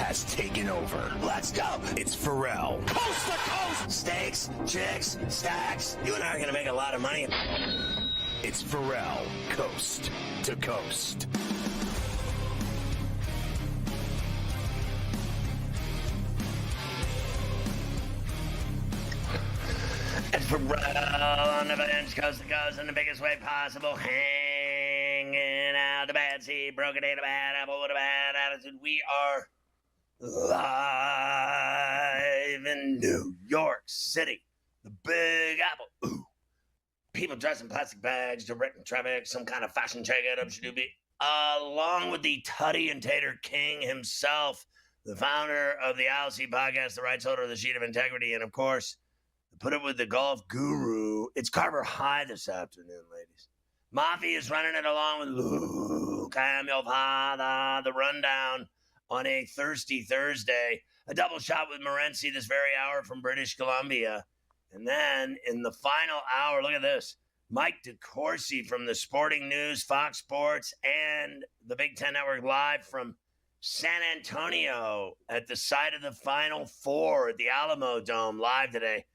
has taken over. Let's go. It's Ferrall. Coast to coast. Steaks, chicks, stacks. You and I are going to make a lot of money. It's Ferrall, coast to coast. It's Ferrall on the bench, coast to coast, in the biggest way possible. Hanging out the bad seed, broken in a bad apple with a bad attitude. We are live in New York City, the Big Apple. Ooh. People dressed in plastic bags, directing traffic, some kind of fashion check at along with the Tutty and Tater King himself, the founder of the ILC podcast, the rights holder of the Sheet of Integrity, and of course, put it with the golf guru. It's Carver High this afternoon, ladies. Mafia is running it along with Luke. I am your father. The rundown on a thirsty Thursday. A double shot with Morency this very hour from British Columbia. And then in the final hour, look at this. Mike DeCourcy from the Sporting News, Fox Sports, and the Big Ten Network live from San Antonio at the site of the Final Four at the Alamo Dome live today.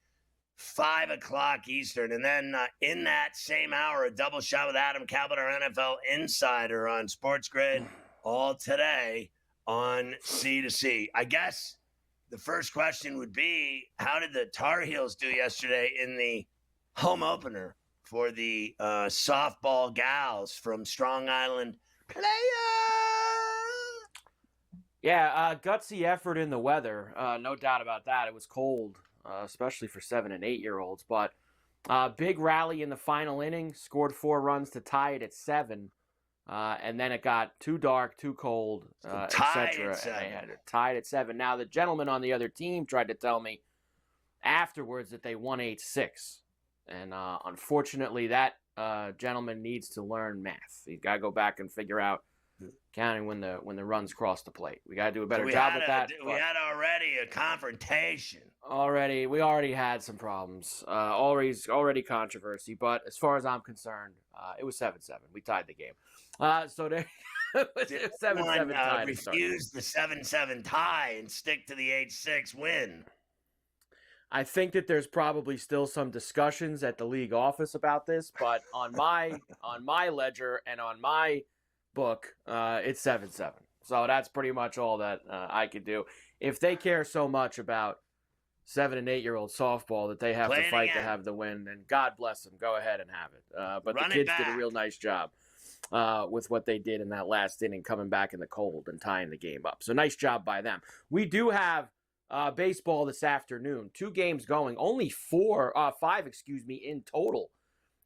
5 o'clock Eastern. And then in that same hour, a double shot with Adam Calvert, our NFL insider on SportsGrid, all today on C2C. I guess the first question would be, how did the Tar Heels do yesterday in the home opener for the softball gals from Strong Island Playa? Yeah, gutsy effort in the weather. No doubt about that. It was cold. Especially for 7 and 8 year olds. But big rally in the final inning, scored 4 runs to tie it at 7. And then it got too dark, too cold, etc. Tied at 7. Now, the gentleman on the other team tried to tell me afterwards that they won 8-6. And unfortunately, that gentleman needs to learn math. He's got to go back and figure out counting when the runs cross the plate. We got to do a better job with that. We had already a confrontation. We already had some problems. Already controversy. But as far as I'm concerned, it was 7-7. We tied the game. So there, it was 7-7 tie. Refuse the 7-7 tie and stick to the 8-6 win. I think that there's probably still some discussions at the league office about this, but on my ledger and on my book, it's 7-7. So that's pretty much all that I could do. If they care so much about 7 and 8 year old softball that they have to fight to have the win, then God bless them. Go ahead and have it. But the kids did a real nice job with what they did in that last inning, coming back in the cold and tying the game up. So nice job by them. We do have baseball this afternoon. 2 games going. Only 5 in total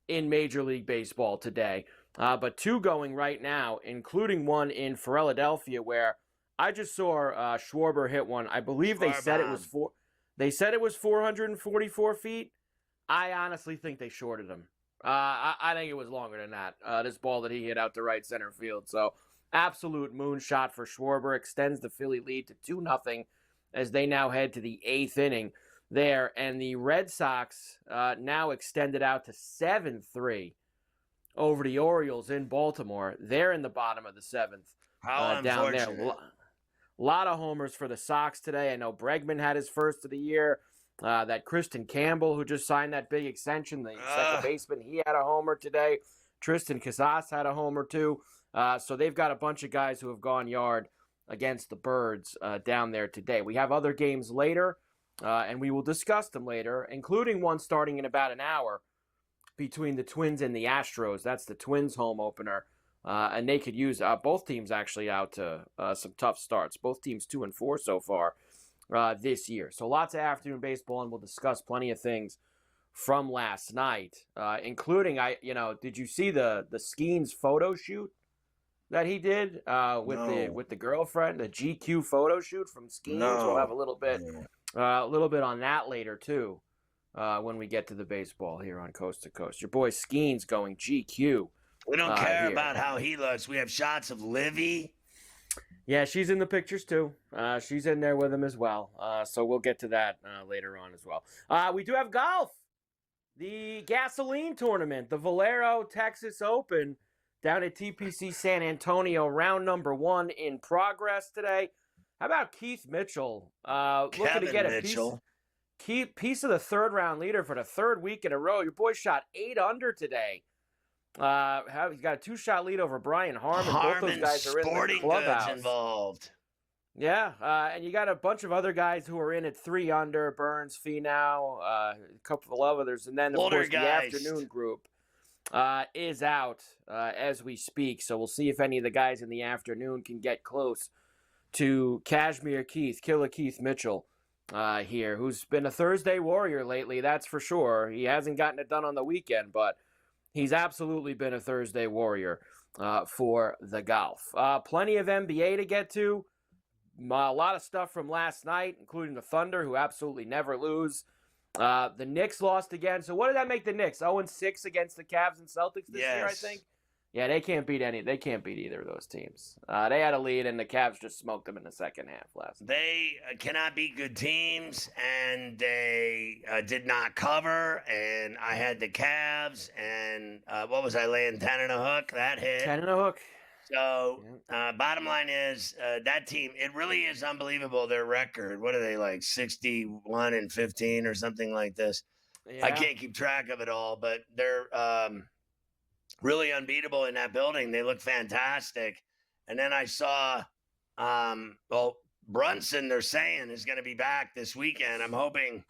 in Major League Baseball today. But 2 going right now, including one in Philadelphia, where I just saw Schwarber hit one. I believe they said it was 444 feet. I honestly think they shorted him. I think it was longer than that. This ball that he hit out to right center field. So absolute moonshot for Schwarber. Extends the Philly lead to 2-0 as they now head to the 8th inning there. And the Red Sox now extended out to 7-3 over the Orioles in Baltimore. They're in the bottom of the 7th. How down unfortunate. there. A lot of homers for the Sox today. I know Bregman had his first of the year. That Kristen Campbell, who just signed that big extension, the second baseman, he had a homer today. Tristan Casas had a homer too. So they've got a bunch of guys who have gone yard against the Birds down there today. We have other games later, and we will discuss them later, including one starting in about an hour between the Twins and the Astros. That's the Twins home opener. And they could use both teams actually out to some tough starts. Both teams 2-4 so far this year. So lots of afternoon baseball, and we'll discuss plenty of things from last night, including did you see the Skeens photo shoot that he did with the girlfriend, the GQ photo shoot from Skeens? No. We'll have a little bit on that later too when we get to the baseball here on Coast to Coast. Your boy Skeens going GQ. We don't care about how he looks. We have shots of Livy. Yeah, she's in the pictures too. She's in there with him as well. So we'll get to that later on as well. We do have golf. The gasoline tournament, the Valero Texas Open down at TPC San Antonio, round number 1 in progress today. How about Keith Mitchell? Looking to Kevin get a Mitchell. piece of the third-round leader for the third week in a row. Your boy shot 8 under today. He's got a 2-shot lead over Brian Harmon. Both those guys are in the Sporting clubhouse. Goods involved. Yeah, and you got a bunch of other guys who are in at 3 under, Burns, Finau, a couple of others, and then, of course, the afternoon group is out as we speak, so we'll see if any of the guys in the afternoon can get close to Kashmir Keith, Killer Keith Mitchell here, who's been a Thursday warrior lately, that's for sure. He hasn't gotten it done on the weekend, but he's absolutely been a Thursday warrior for the golf. Plenty of NBA to get to. A lot of stuff from last night, including the Thunder, who absolutely never lose. The Knicks lost again. So what did that make the Knicks? 0-6 against the Cavs and Celtics this year, I think? Yeah, they can't beat either of those teams. They had a lead, and the Cavs just smoked them in the second half last night. They cannot beat good teams, and they did not cover. And I had the Cavs, and what was I laying 10 and a hook? That hit. 10 and a hook. So, bottom line is that team, it really is unbelievable, their record. What are they, like 61-15 or something like this? Yeah. I can't keep track of it all, but they're really unbeatable in that building. They look fantastic. And then I saw, Brunson, they're saying, is going to be back this weekend. I'm hoping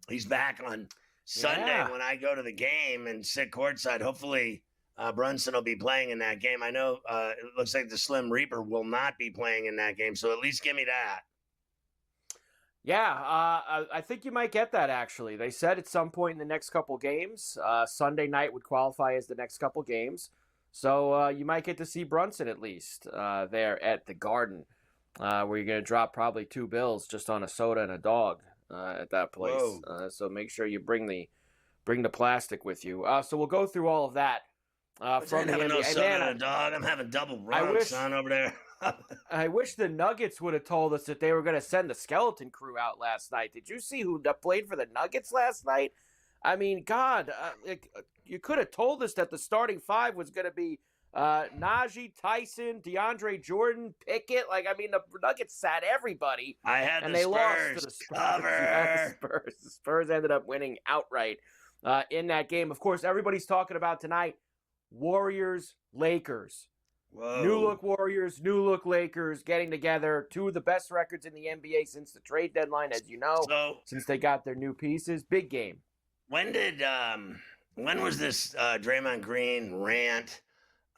he's back on Sunday when I go to the game and sit courtside. Hopefully Brunson will be playing in that game. I know it looks like the Slim Reaper will not be playing in that game, so at least give me that. Yeah, I think you might get that, actually. They said at some point in the next couple games, Sunday night would qualify as the next couple games, so you might get to see Brunson at least there at the Garden, where you're going to drop probably $2 just on a soda and a dog at that place. So make sure you bring the plastic with you. So we'll go through all of that. From the NBA. No soda and a dog. I'm having double rum, son, over there. I wish the Nuggets would have told us that they were going to send the skeleton crew out last night. Did you see who played for the Nuggets last night? I mean, God, you could have told us that the starting 5 was going to be Najee, Tyson, DeAndre Jordan, Pickett. The Nuggets sat everybody. I had and the they Spurs lost to the Spurs. cover. The Spurs ended up winning outright in that game. Of course, everybody's talking about tonight. Warriors, Lakers. Whoa. New look Warriors, new look Lakers getting together. 2 of the best records in the NBA since the trade deadline, as you know, since they got their new pieces. Big game. When was this Draymond Green rant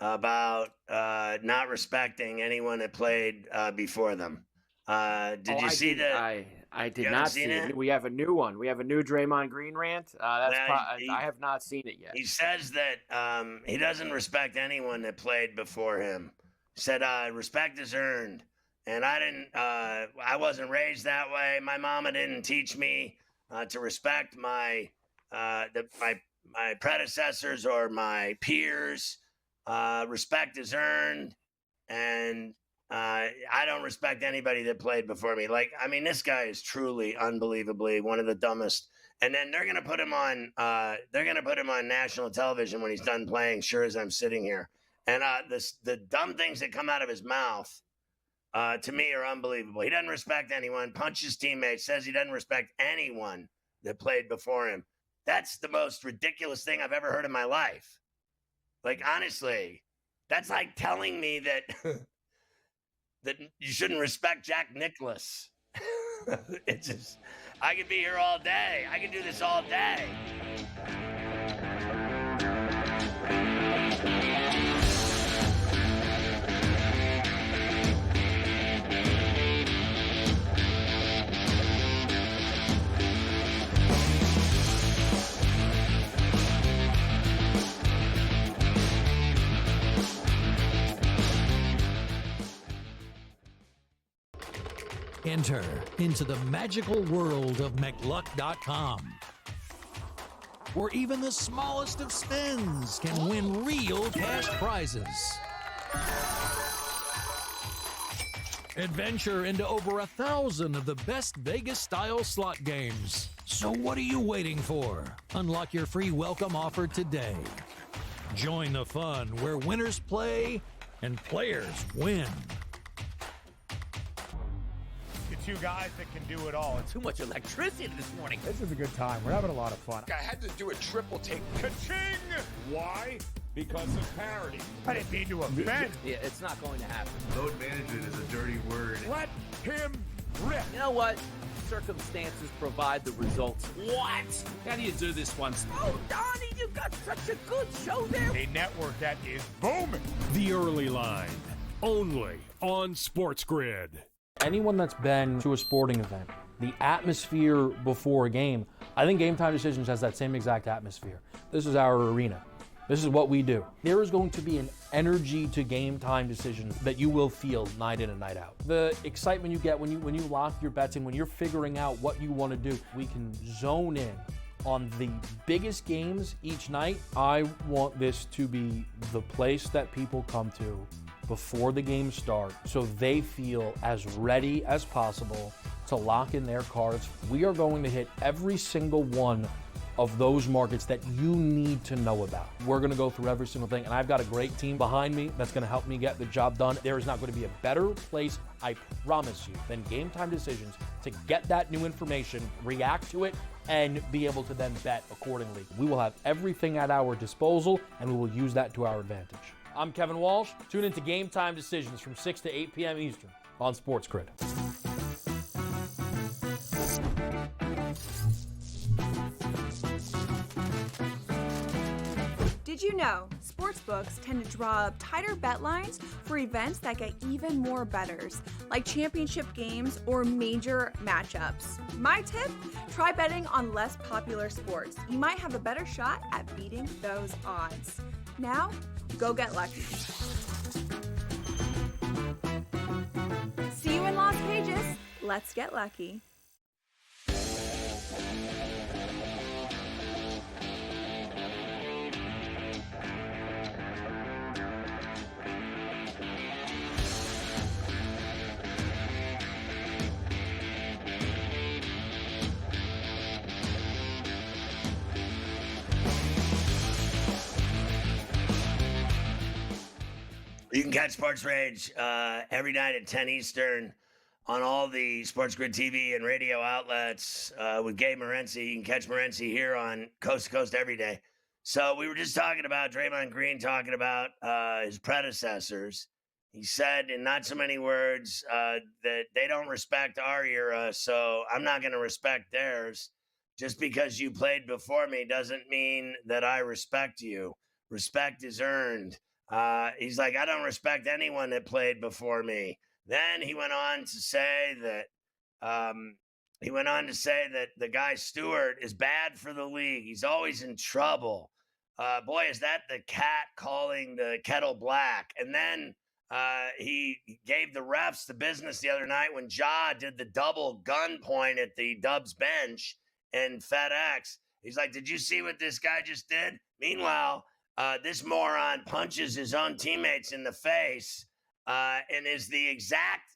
about not respecting anyone that played before them? Did you see that? I did not see it. We have a new one. We have a new Draymond Green rant. I have not seen it yet. He says that he doesn't respect anyone that played before him. He said respect is earned, and I wasn't raised that way. My mama didn't teach me to respect my predecessors or my peers. Respect is earned, and I don't respect anybody that played before me. This guy is truly unbelievably one of the dumbest. And then they're going to put him on. They're going to put him on national television when he's done playing. Sure as I'm sitting here, and the dumb things that come out of his mouth, to me, are unbelievable. He doesn't respect anyone. Punches teammates. Says he doesn't respect anyone that played before him. That's the most ridiculous thing I've ever heard in my life. Honestly, that's like telling me that. That you shouldn't respect Jack Nicklaus. It's just, I could be here all day. I could do this all day. Enter into the magical world of McLuck.com, where even the smallest of spins can win real cash prizes. Adventure into over 1,000 of the best Vegas-style slot games. So what are you waiting for? Unlock your free welcome offer today. Join the fun where winners play and players win. two guys that can do it all. Too much electricity this morning. This is a good time. We're having a lot of fun. I had to do a triple take. Ka-ching! Why? Because of parity. I didn't mean to offend. Yeah, it's not going to happen. Load management is a dirty word. Let him rip. You know what? Circumstances provide the results. What? How do you do this once? Oh, Donnie, you got such a good show there. A network that is booming. The Early Line, only on SportsGrid. Anyone that's been to a sporting event, the atmosphere before a game, I think Game Time Decisions has that same exact atmosphere. This is our arena. This is what we do. There is going to be an energy to Game Time Decisions that you will feel night in and night out. The excitement you get when you lock your bets in, when you're figuring out what you want to do, we can zone in on the biggest games each night. I want this to be the place that people come to before the games start so they feel as ready as possible to lock in their cards. We are going to hit every single one of those markets that you need to know about. We're gonna go through every single thing, and I've got a great team behind me that's gonna help me get the job done. There is not gonna be a better place, I promise you, than Game Time Decisions to get that new information, react to it, and be able to then bet accordingly. We will have everything at our disposal, and we will use that to our advantage. I'm Kevin Walsh. Tune into Game Time Decisions from 6 to 8 p.m. Eastern on SportsGrid. Did you know sportsbooks tend to draw up tighter bet lines for events that get even more bettors, like championship games or major matchups? My tip, try betting on less popular sports. You might have a better shot at beating those odds. Now, go get lucky. See you in Las Vegas. Let's get lucky. You can catch Sports Rage every night at 10 Eastern on all the Sports Grid TV and radio outlets with Gabe Morency. You can catch Morency here on Coast to Coast every day. So we were just talking about Draymond Green talking about his predecessors. He said in not so many words that they don't respect our era, so I'm not going to respect theirs. Just because you played before me doesn't mean that I respect you. Respect is earned. He's like, I don't respect anyone that played before me. Then he went on to say that the guy Stewart is bad for the league. He's always in trouble. Boy, is that the cat calling the kettle black. And then he gave the refs the business the other night when Ja did the double gun point at the Dubs bench in FedEx. He's like, did you see what this guy just did? Meanwhile, this moron punches his own teammates in the face and is the exact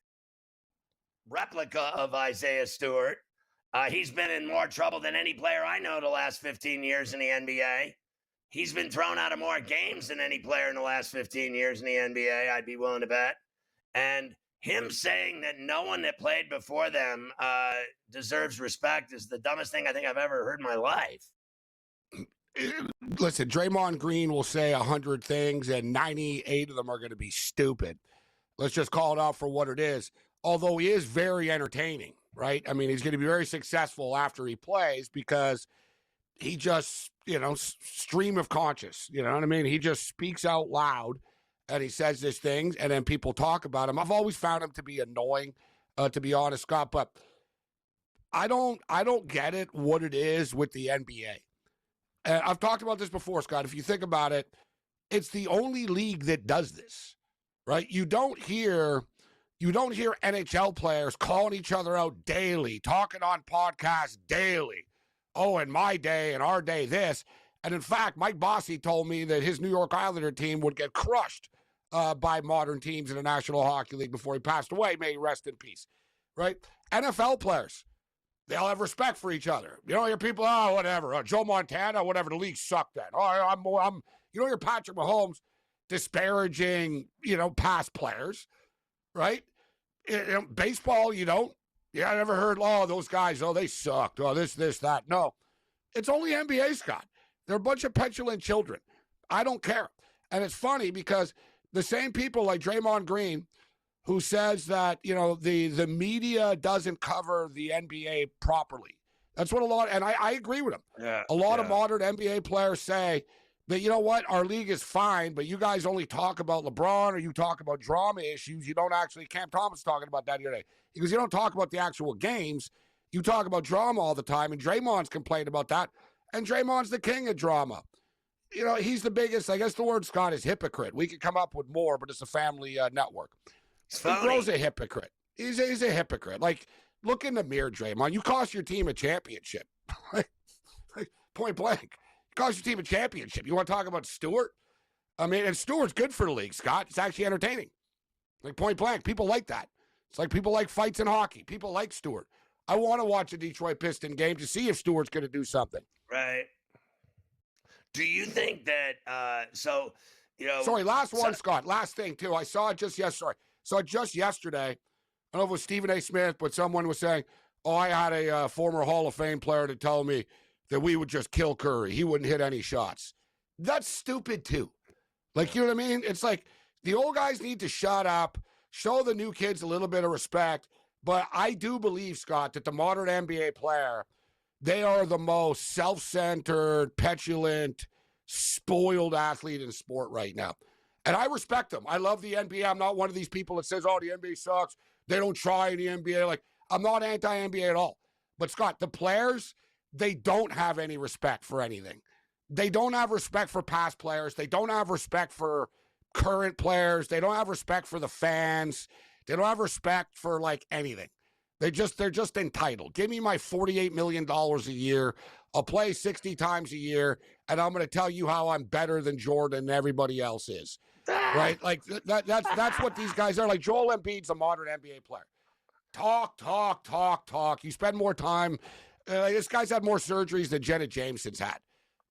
replica of Isaiah Stewart. He's been in more trouble than any player I know the last 15 years in the NBA. He's been thrown out of more games than any player in the last 15 years in the NBA, I'd be willing to bet. And him saying that no one that played before them deserves respect is the dumbest thing I think I've ever heard in my life. Listen, Draymond Green will say 100 things, and 98 of them are going to be stupid. Let's just call it out for what it is. Although he is very entertaining, right? I mean, he's going to be very successful after he plays because he just, stream of conscious. You know what I mean? He just speaks out loud, and he says these things, and then people talk about him. I've always found him to be annoying, to be honest, Scott. But I don't get it. What it is with the NBA. I've talked about this before, Scott. If you think about it, it's the only league that does this, right? You don't hear NHL players calling each other out daily, talking on podcasts daily. Oh, in my day, in our day, this. And in fact, Mike Bossy told me that his New York Islander team would get crushed by modern teams in the National Hockey League before he passed away. May he rest in peace, right? NFL players. They'll have respect for each other. You know, your people, whatever. Joe Montana, whatever. The league sucked then. I'm you're Patrick Mahomes disparaging, past players, right? Baseball, you don't. Yeah, I never heard, oh, those guys, oh, they sucked. Oh, this, that. No, it's only NBA, Scott. They're a bunch of petulant children. I don't care. And it's funny because the same people like Draymond Green, who says that, the media doesn't cover the NBA properly. That's what and I agree with him. Yeah, a lot of modern NBA players say that, you know what, our league is fine, but you guys only talk about LeBron or you talk about drama issues. You don't actually, Cam Thomas talking about that the other day. He goes, you don't talk about the actual games. You talk about drama all the time, and Draymond's complained about that. And Draymond's the king of drama. He's the biggest, I guess the word, Scott, is hypocrite. We could come up with more, but it's a family network. Gro's a hypocrite. He's a hypocrite. Like, look in the mirror, Draymond. You cost your team a championship. like, point blank. You cost your team a championship. You want to talk about Stewart? I mean, and Stewart's good for the league, Scott. It's actually entertaining. Like, point blank. People like that. It's like people like fights in hockey. People like Stewart. I want to watch a Detroit Piston game to see if Stewart's going to do something. Right. Do you think that, Sorry, last one, Scott. Last thing, too. I saw it just yesterday. I don't know if it was Stephen A. Smith, but someone was saying, I had a former Hall of Fame player to tell me that we would just kill Curry. He wouldn't hit any shots. That's stupid, too. Like, you know what I mean? It's like the old guys need to shut up, show the new kids a little bit of respect. But I do believe, Scott, that the modern NBA player, they are the most self-centered, petulant, spoiled athlete in sport right now. And I respect them. I love the NBA. I'm not one of these people that says, oh, the NBA sucks. They don't try in the NBA. Like, I'm not anti-NBA at all. But, Scott, the players, they don't have any respect for anything. They don't have respect for past players. They don't have respect for current players. They don't have respect for the fans. They don't have respect for, like, anything. They're just entitled. Give me my $48 million a year. I'll play 60 times a year, and I'm going to tell you how I'm better than Jordan and everybody else is. Right? Like, that's what these guys are. Like, Joel Embiid's a modern NBA player. Talk. You spend more time. This guy's had more surgeries than Jenna Jameson's had,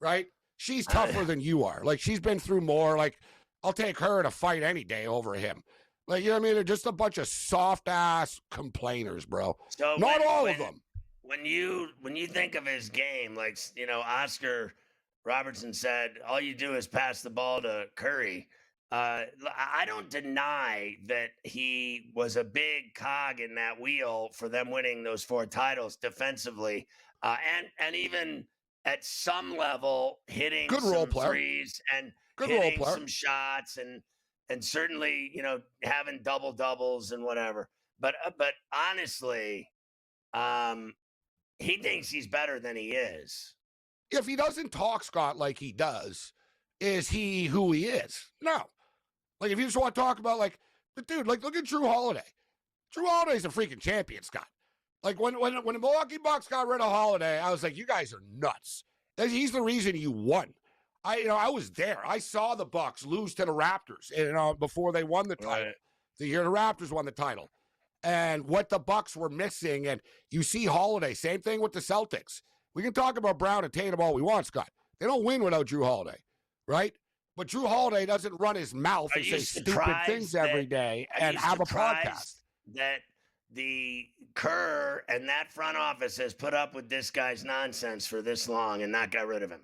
right? She's tougher than you are. Like, she's been through more. Like, I'll take her in a fight any day over him. Like, you know what I mean? They're just a bunch of soft-ass complainers, bro. So Not all of them. When you think of his game, like, Oscar Robertson said, all you do is pass the ball to Curry. I don't deny that he was a big cog in that wheel for them winning those 4 titles defensively, and even at some level hitting some threes and hitting some shots and certainly having double doubles and whatever. But honestly, he thinks he's better than he is. If he doesn't talk, Scott, like he does, is he who he is? No. Like, if you just want to talk about, like, the dude, like, look at Drew Holiday. Drew Holiday's a freaking champion, Scott. Like, when the Milwaukee Bucks got rid of Holiday, I was like, you guys are nuts. He's the reason you won. I was there. I saw the Bucks lose to the Raptors, before they won the title. Right. The year the Raptors won the title. And what the Bucks were missing, and you see Holiday, same thing with the Celtics. We can talk about Brown and Tatum all we want, Scott. They don't win without Drew Holiday, right? But Drew Holiday doesn't run his mouth and say stupid things every day and have a podcast. That the Kerr and that front office has put up with this guy's nonsense for this long and not got rid of him.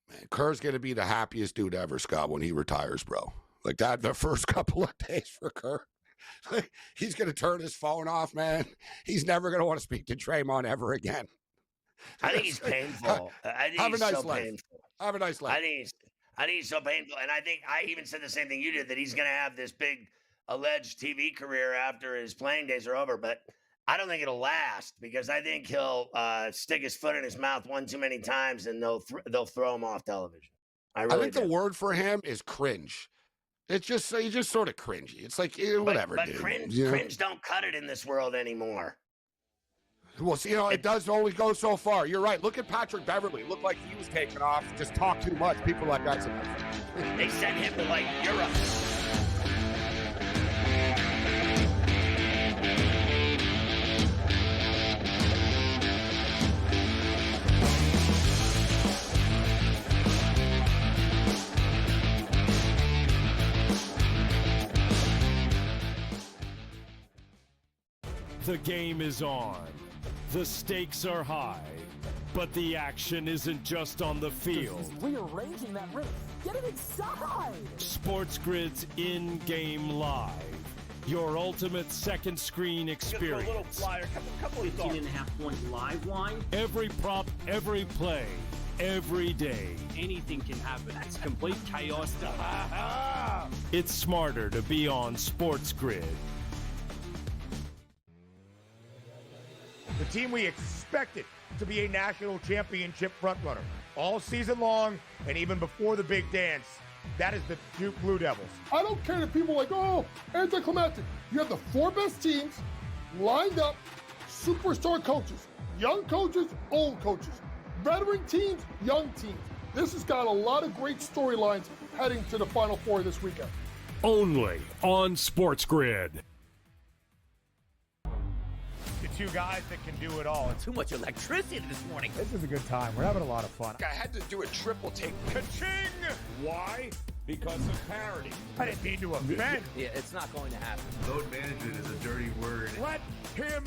Man, Kerr's going to be the happiest dude ever, Scott, when he retires, bro. Like that, the first couple of days for Kerr. He's going to turn his phone off, man. He's never going to want to speak to Draymond ever again. I think he's painful. I think he's so painful. Have a nice life. I think he's so painful. And I think I even said the same thing you did, that he's going to have this big alleged TV career after his playing days are over. But I don't think it'll last, because I think he'll stick his foot in his mouth one too many times and they'll throw him off television. I think the word for him is cringe. It's just, he's just sort of cringy. It's like, whatever, but dude. Cringe don't cut it in this world anymore. Well, see, it does only go so far. You're right. Look at Patrick Beverley. Looked like he was taking off. Just talk too much. People like that. They sent him to, like, Europe. The game is on. The stakes are high. But the action isn't just on the field. He's rearranging that ring. Get it inside! SportsGrid's in-game live. Your ultimate second screen experience. Just a little flyer, couple of 15.5-point live line. Every prop, every play, every day. Anything can happen. That's complete chaos. It's smarter to be on SportsGrid. The team we expected to be a national championship frontrunner all season long and even before the big dance. That is the Duke Blue Devils. I don't care that people are like, oh, anticlimactic. You have the 4 best teams lined up, superstar coaches, young coaches, old coaches, veteran teams, young teams. This has got a lot of great storylines heading to the Final Four this weekend. Only on SportsGrid. The 2 guys that can do it all. Too much electricity this morning. This is a good time. We're having a lot of fun. I had to do a triple take. Ka-ching! Why? Because of parity. I didn't mean to offend. Yeah, it's not going to happen. Load management is a dirty word. Let him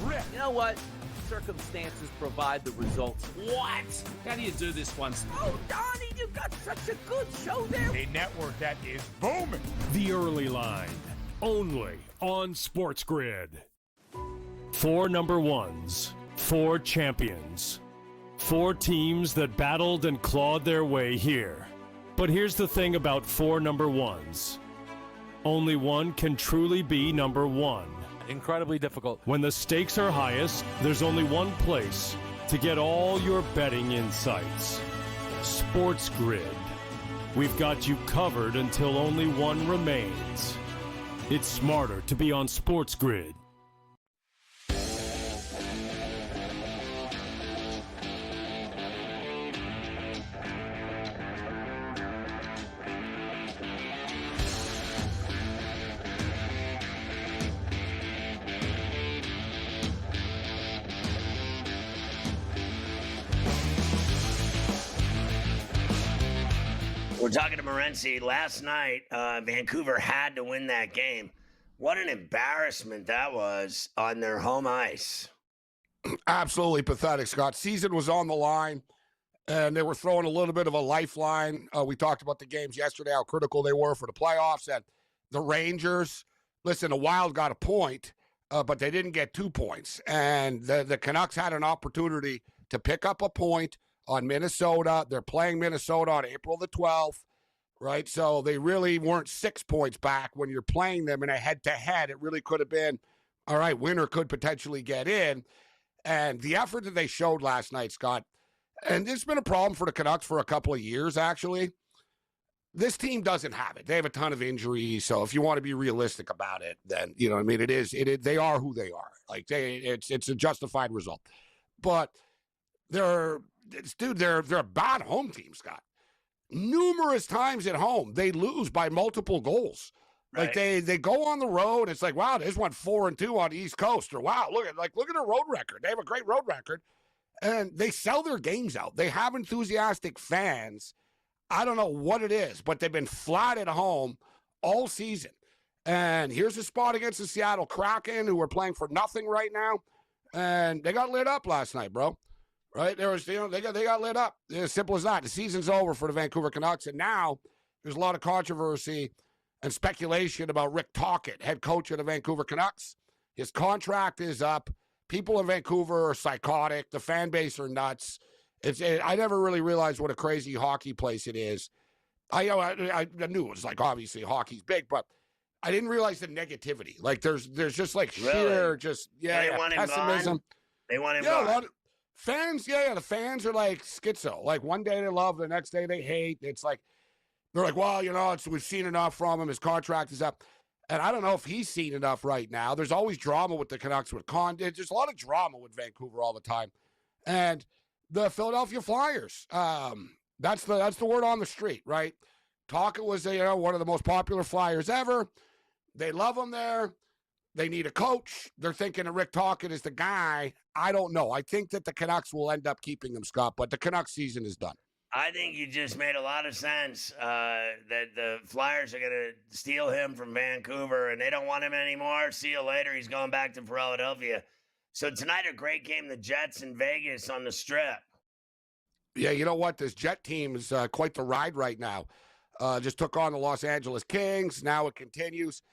rip. You know what? Circumstances provide the results. What? How do you do this one? Oh, Donnie, you got such a good show there. A network that is booming. The early line. Only on SportsGrid. 4 number ones. 4 champions. 4 teams that battled and clawed their way here. But here's the thing about 4 number ones. Only one can truly be number one. Incredibly difficult. When the stakes are highest, there's only one place to get all your betting insights. SportsGrid. We've got you covered until only one remains. It's smarter to be on SportsGrid. We're talking to Morency. Last night, Vancouver had to win that game. What an embarrassment that was on their home ice. Absolutely pathetic, Scott. Season was on the line, and they were throwing a little bit of a lifeline. We talked about the games yesterday, how critical they were for the playoffs. And the Rangers, listen, the Wild got a point, but they didn't get 2 points. And the Canucks had an opportunity to pick up a point on Minnesota. They're playing Minnesota on April the 12th, right? So they really weren't 6 points back when you're playing them in a head-to-head. It really could have been, all right, winner could potentially get in. And the effort that they showed last night, Scott, and it's been a problem for the Canucks for a couple of years, actually. This team doesn't have it. They have a ton of injuries. So if you want to be realistic about it, then, you know what I mean? It is, they are who they are. Like, it's a justified result. But they're a bad home team, Scott. Numerous times at home, they lose by multiple goals. Right. Like they go on the road. It's like, wow, they just went 4-2 on the East Coast. Or wow, look at their road record. They have a great road record, and they sell their games out. They have enthusiastic fans. I don't know what it is, but they've been flat at home all season. And here's a spot against the Seattle Kraken, who are playing for nothing right now, and they got lit up last night, bro. Right? They got lit up. It's as simple as that. The season's over for the Vancouver Canucks, and now there's a lot of controversy and speculation about Rick Tocchet, head coach of the Vancouver Canucks. His contract is up. People in Vancouver are psychotic. The fan base are nuts. I never really realized what a crazy hockey place it is. I knew it was like, obviously hockey's big, but I didn't realize the negativity. Like there's just like sheer pessimism. They want him gone. Fans, the fans are like schizo. Like one day they love, the next day they hate. It's like, they're like, well, we've seen enough from him. His contract is up. And I don't know if he's seen enough right now. There's always drama with the Canucks, there's a lot of drama with Vancouver all the time. And the Philadelphia Flyers, that's the word on the street, right? Tocchet was one of the most popular Flyers ever. They love him there. They need a coach. They're thinking that Rick Tocchet is the guy. I don't know. I think that the Canucks will end up keeping him, Scott, but the Canucks season is done. I think you just made a lot of sense that the Flyers are going to steal him from Vancouver, and they don't want him anymore. See you later. He's going back to Philadelphia. So tonight, a great game, the Jets in Vegas on the Strip. Yeah, you know what? This Jet team is quite the ride right now. Just took on the Los Angeles Kings. Now it continues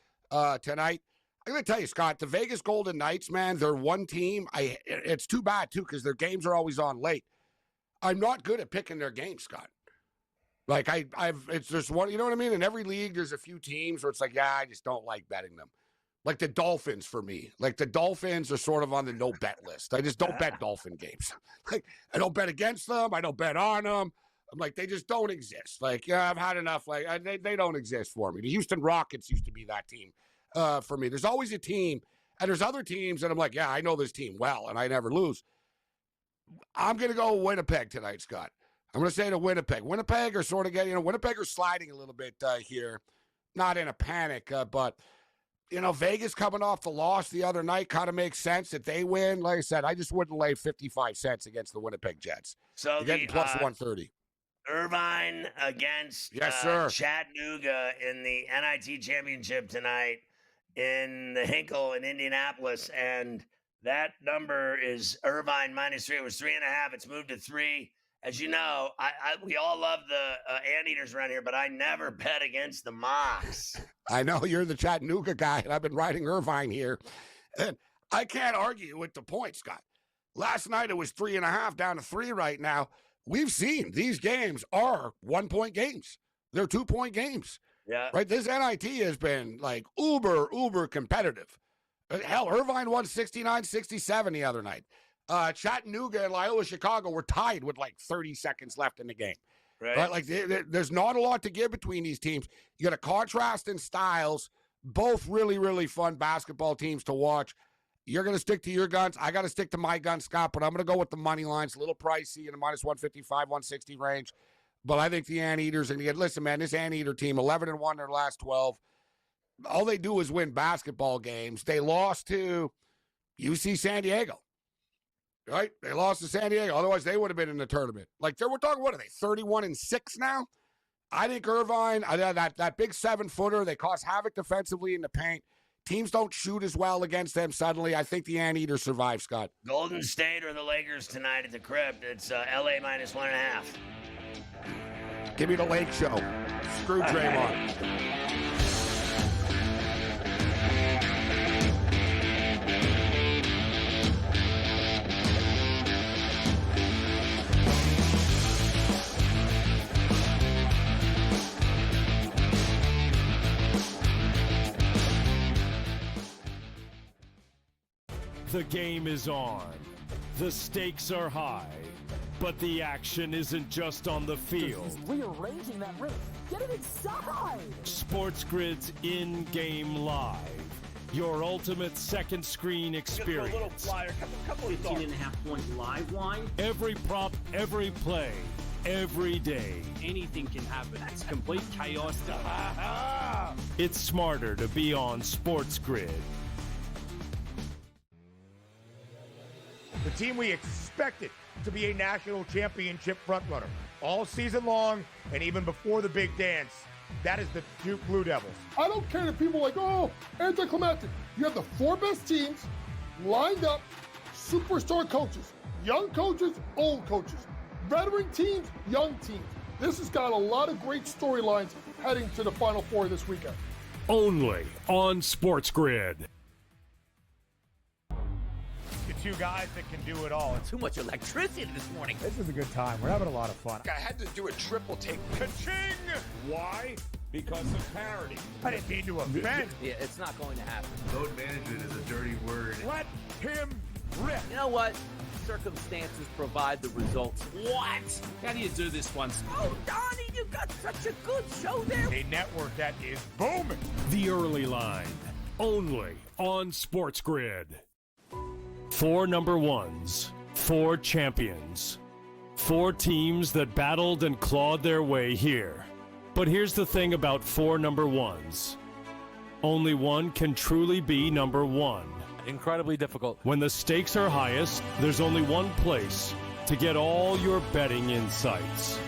tonight. I'm going to tell you, Scott, the Vegas Golden Knights, man, they're one team. It's too bad, too, because their games are always on late. I'm not good at picking their games, Scott. Like, it's just one, you know what I mean? In every league, there's a few teams where it's like, yeah, I just don't like betting them. Like the Dolphins for me. Like the Dolphins are sort of on the no-bet list. I just don't bet Dolphin games. Like, I don't bet against them. I don't bet on them. I'm like, they just don't exist. Like, yeah, I've had enough. Like, they don't exist for me. The Houston Rockets used to be that team for me. There's always a team, and there's other teams that I'm like, yeah, I know this team well, and I never lose. I'm going to go Winnipeg tonight, Scott. I'm going to say to Winnipeg. Winnipeg are sort of getting, Winnipeg are sliding a little bit here. Not in a panic, but, Vegas coming off the loss the other night kind of makes sense that they win. Like I said, I just wouldn't lay 55 cents against the Winnipeg Jets. So you're getting plus 130. Irvine against Chattanooga in the NIT championship tonight in the Hinkle in Indianapolis. And that number is Irvine -3. It was 3.5. It's moved to 3. As you know, we all love the anteaters around here, but I never bet against the Mocs. I know you're the Chattanooga guy, and I've been riding Irvine here. And I can't argue with the point, Scott. Last night it was 3.5 down to 3 right now. We've seen these games are 1-point games. They're 2-point games. Yeah. Right? This NIT has been like uber competitive. Hell, Irvine won 69-67 the other night. Chattanooga and Loyola Chicago were tied with like 30 seconds left in the game. Right? Like there's not a lot to give between these teams. You got a contrast in styles, both really, really fun basketball teams to watch. You're going to stick to your guns. I got to stick to my guns, Scott, but I'm going to go with the money lines. A little pricey in the -155, 160 range. But I think the Anteaters are going to get, listen, man, this Anteater team, 11-1 in their last 12. All they do is win basketball games. They lost to UC San Diego. Right? They lost to San Diego. Otherwise, they would have been in the tournament. Like, we're talking, what are they, 31-6 now? I think Irvine, that big 7-footer, they cause havoc defensively in the paint. Teams don't shoot as well against them suddenly. I think the Anteaters survive, Scott. Golden State or the Lakers tonight at the Crypt. It's LA -1.5. Give me the Lake Show. Screw Draymond. The game is on. The stakes are high. But the action isn't just on the field. He's rearranging that rim. Get it inside! SportsGrid's in-game live. Your ultimate second screen experience. Just a little flyer, couple 15.5-point live line. Every prop, every play, every day. Anything can happen. It's complete chaos. It's smarter to be on SportsGrid. The team we expected to be a national championship frontrunner all season long and even before the big dance. That is the Duke Blue Devils. I don't care that people are like, oh, anticlimactic. You have the 4 best teams lined up, superstar coaches, young coaches, old coaches, veteran teams, young teams. This has got a lot of great storylines heading to the Final Four this weekend. Only on SportsGrid. The two guys that can do it all. Too much electricity this morning. This is a good time. We're having a lot of fun. I had to do a triple take. Ka-ching! Why? Because of parity. I didn't mean to offend. Yeah, it's not going to happen. Load management is a dirty word. Let him rip. You know what? Circumstances provide the results. What? How do you do this one? Oh, Donnie, you got such a good show there. A network that is booming. The early line. Only on SportsGrid. 4 number ones, 4 champions, 4 teams that battled and clawed their way here. But here's the thing about 4 number ones. Only one can truly be number one. Incredibly difficult. When the stakes are highest, there's only one place to get all your betting insights.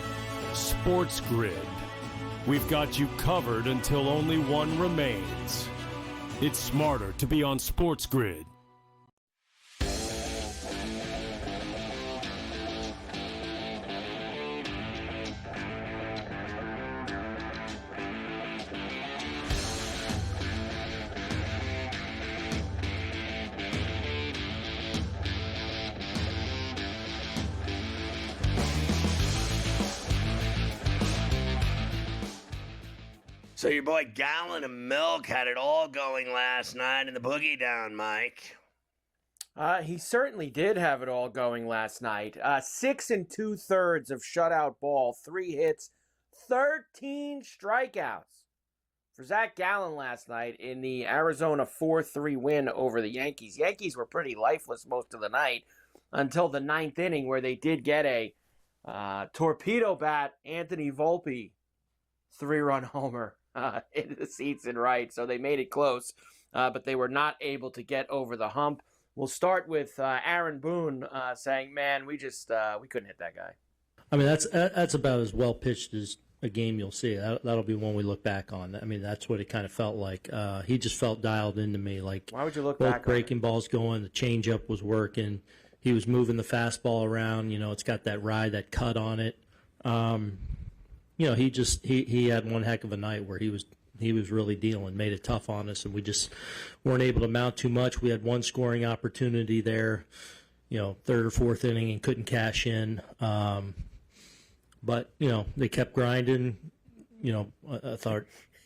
SportsGrid. We've got you covered until only one remains. It's smarter to be on SportsGrid. So your boy Gallon of Milk had it all going last night in the boogie down, Mike. He certainly did have it all going last night. 6 2/3 of shutout ball, 3 hits, 13 strikeouts for Zach Gallen last night in the Arizona 4-3 win over the Yankees. Yankees were pretty lifeless most of the night until the 9th inning, where they did get a torpedo bat Anthony Volpe 3-run homer into the seats in right. So they made it close, but they were not able to get over the hump. We'll start with Aaron Boone saying, "Man, we couldn't hit that guy." I mean, that's about as well pitched as a game you'll see. That'll be one we look back on. I mean, that's what it kind of felt like. He just felt dialed into me. Like, why would you look both back? Breaking balls going, the changeup was working. He was moving the fastball around. You know, it's got that ride, that cut on it. You know, he had one heck of a night where he was really dealing, made it tough on us, and we just weren't able to mount too much. We had one scoring opportunity there, you know, 3rd or 4th inning, and couldn't cash in. But, you know, they kept grinding. You know, I thought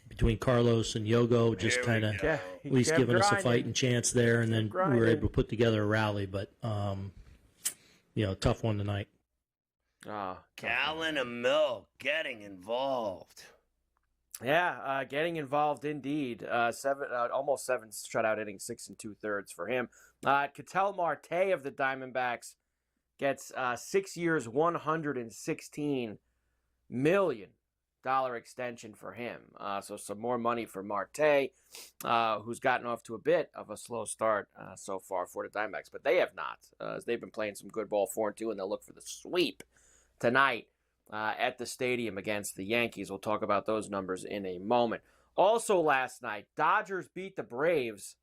between Carlos and Yogo just kind of at least giving us a fighting chance there, and then we were able to put together a rally. But, you know, tough one tonight. Gallon of Milk getting involved. Yeah, getting involved indeed. Almost 7 shutout innings, 6 2/3 for him. Ketel Marte of the Diamondbacks gets 6 years, $116 million extension for him. So some more money for Marte, who's gotten off to a bit of a slow start so far for the Diamondbacks, but they have not. As they've been playing some good ball, 4-2, and they'll look for the sweep tonight at the stadium against the Yankees. We'll talk about those numbers in a moment. Also last night, Dodgers beat the Braves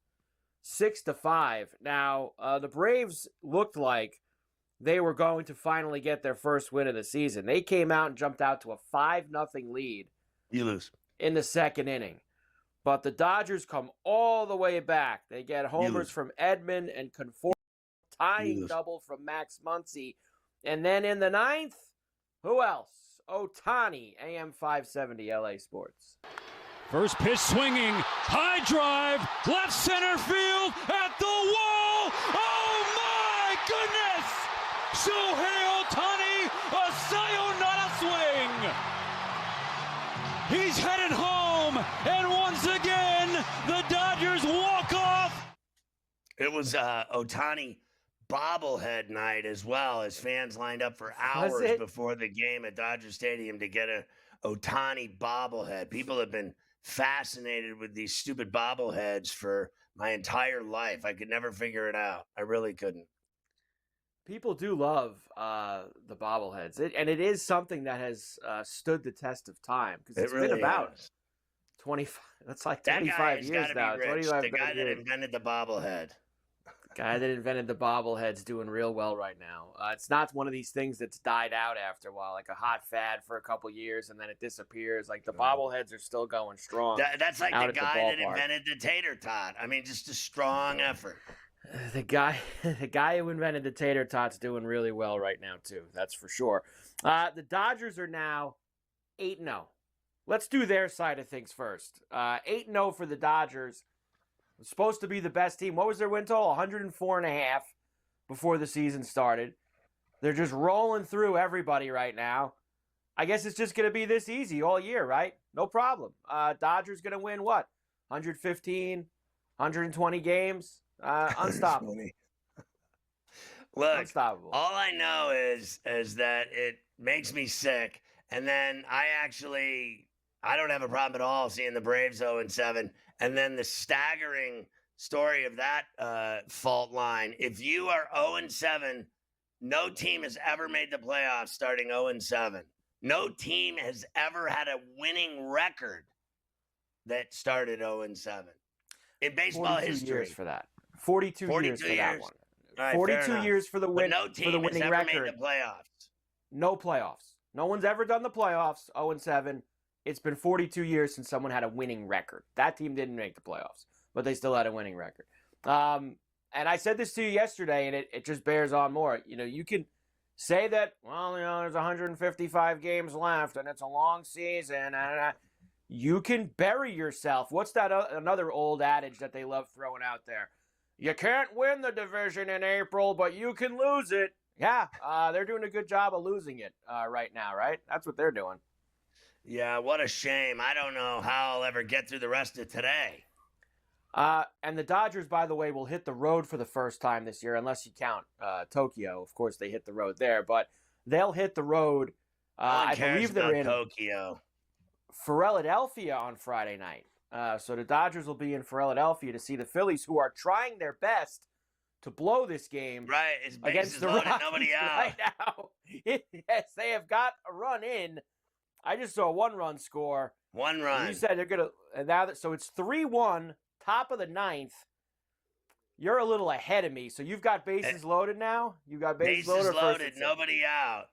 6-5. Now, the Braves looked like they were going to finally get their first win of the season. They came out and jumped out to a 5-0 lead. You lose. In the 2nd inning. But the Dodgers come all the way back. They get homers from Edman and Conforto, tying double from Max Muncy. And then in the 9th, who else? Ohtani, AM 570 LA Sports. First pitch swinging, high drive, left center field, at the wall. Oh my goodness! Shohei Ohtani, a sayonara swing. He's headed home, and once again, the Dodgers walk off. It was Ohtani bobblehead night as well, as fans lined up for hours before the game at Dodger Stadium to get a Ohtani bobblehead. People have been fascinated with these stupid bobbleheads for my entire life. I could never figure it out. I really couldn't. People do love the bobbleheads, and it is something that has stood the test of time, because it's been about 25. That's like 25 years now. The guy that invented the bobblehead. Guy that invented the bobblehead's doing real well right now. It's not one of these things that's died out after a while, like a hot fad for a couple years and then it disappears. Like the bobbleheads are still going strong. That's like the guy that invented the tater tot. I mean, just a strong effort. The guy who invented the tater tot's doing really well right now too. That's for sure. The Dodgers are now 8-0. Let's do their side of things first. 8-0 for the Dodgers. Supposed to be the best team. What was their win total? 104.5 before the season started. They're just rolling through everybody right now. I guess it's just going to be this easy all year, right? No problem. Dodgers going to win what? 115, 120 games? Unstoppable. Look, unstoppable. All I know is that it makes me sick. And then I don't have a problem at all seeing the Braves 0-7. And then the staggering story of that fault line. If you are 0-7, no team has ever made the playoffs starting 0-7. No team has ever had a winning record that started 0-7 in baseball 42 history. years for that. 42 years for that one. Right, 42 years for the win. But no team for the winning has ever record. made the playoffs. No playoffs. No one's ever done the playoffs. 0-7. It's been 42 years since someone had a winning record. That team didn't make the playoffs, but they still had a winning record. And I said this to you yesterday, and it just bears on more. You know, you can say that, well, you know, there's 155 games left, and it's a long season. You can bury yourself. What's that another old adage that they love throwing out there? You can't win the division in April, but you can lose it. Yeah, they're doing a good job of losing it right now, right? That's what they're doing. Yeah, what a shame. I don't know how I'll ever get through the rest of today. And the Dodgers, by the way, will hit the road for the first time this year, unless you count Tokyo. Of course, they hit the road there, but they'll hit the road. I believe they're in Tokyo. Philadelphia on Friday night. So the Dodgers will be in Philadelphia to see the Phillies, who are trying their best to blow this game against the Rockies nobody out. right now. Yes, they have got a run in. I just saw a one-run score. One run. You said they're going to – and now so it's 3-1, top of the ninth. You're a little ahead of me. So you've got bases loaded now? You got bases loaded, nobody out.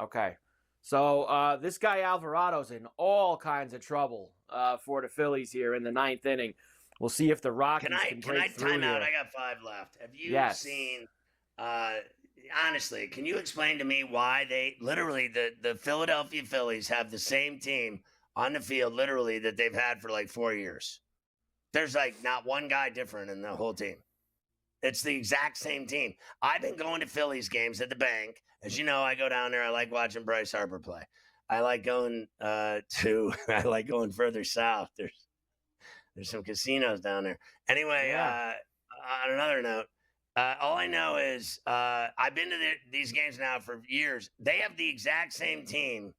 Okay. So this guy Alvarado's in all kinds of trouble for the Phillies here in the ninth inning. We'll see if the Rockies can break through time out? here. I got 5 left. Have you seen honestly, can you explain to me why they literally the Philadelphia Phillies have the same team on the field literally that they've had for like 4 years? There's like not one guy different in the whole team. It's the exact same team. I've been going to Phillies games at the bank. As you know, I go down there. I like watching Bryce Harper play. I like going I like going further south. There's some casinos down there. Anyway, on another note, all I know is I've been to these games now for years. They have the exact same team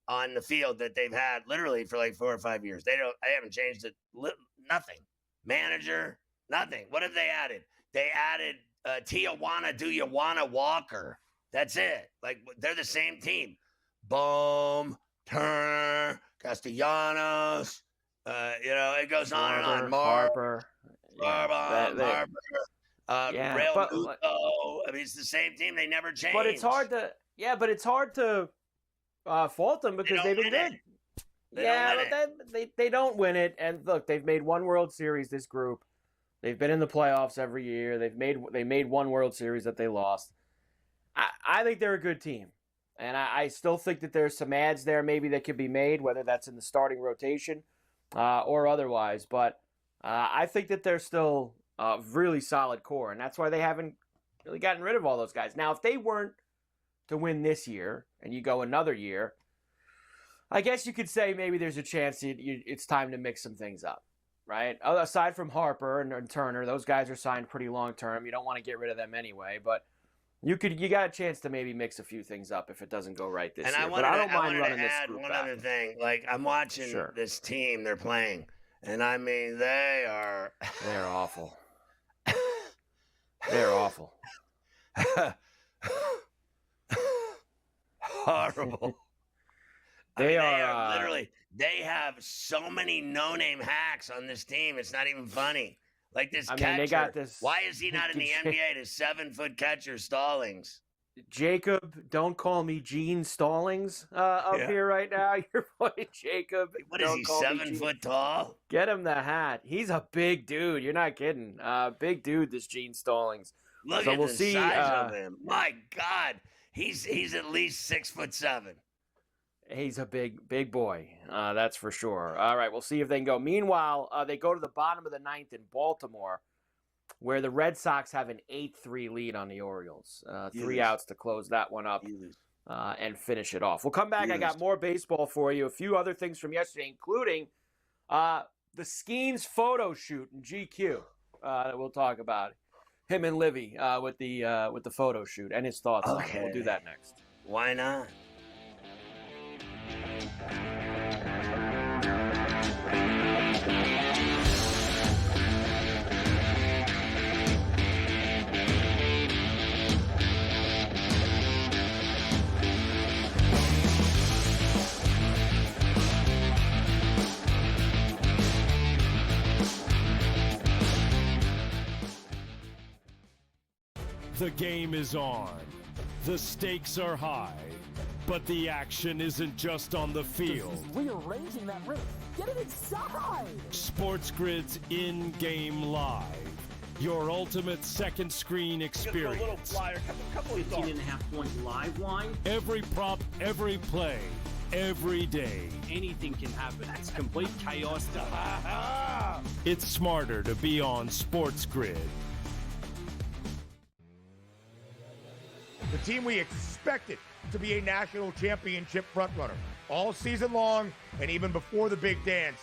on the field that they've had literally for like 4 or 5 years. They haven't changed it. Nothing. Manager, nothing. What have they added? They added Tijuana Do You Wanna Walker. That's it. Like, they're the same team. Bohm, Turner, Castellanos. It goes on and on. Harper. Real Muto. I mean, it's the same team. They never change. But it's hard to fault them because they've been good. They don't win it. And look, they've made one World Series, this group. They've been in the playoffs every year. They made one World Series that they lost. I think they're a good team. And I still think that there's some ads there maybe that could be made, whether that's in the starting rotation or otherwise. But I think that they're still a really solid core, and that's why they haven't really gotten rid of all those guys. Now, if they weren't to win this year and you go another year, I guess you could say maybe there's a chance it's time to mix some things up, right? Aside from Harper and Turner, those guys are signed pretty long-term. You don't want to get rid of them anyway, but you got a chance to maybe mix a few things up if it doesn't go right this year. I don't mind running this group back. Other thing. Like, I'm watching this team they're playing, and I mean, they're awful. They're awful. Horrible. They are literally. They have so many no-name hacks on this team. It's not even funny. Like this catcher. They got this. Why is he not in the NBA? The 7-foot catcher Stallings. Jacob, don't call me Gene Stallings here right now. Your boy Jacob. What is he, 7 foot tall? Get him the hat. He's a big dude. You're not kidding. Big dude, this Gene Stallings. Look at the size of him. My God. He's at least 6'7". He's a big boy. That's for sure. All right, we'll see if they can go. Meanwhile, they go to the bottom of the ninth in Baltimore, where the Red Sox have an 8-3 lead on the Orioles. 3 outs to close that one up and finish it off. We'll come back. I got more baseball for you. A few other things from yesterday, including the Skeens photo shoot in GQ that we'll talk about. Him and Livy with the photo shoot and his thoughts on it. We'll do that next. Why not? The game is on. The stakes are high. But the action isn't just on the field. Rearranging that roof. Get it inside! SportsGrid's in-game live. Your ultimate second screen experience. A little flyer, couple 15.5-point live line. Every prop, every play, every day. Anything can happen. That's complete chaos. It's smarter to be on SportsGrid. The team we expected to be a national championship frontrunner all season long and even before the big dance.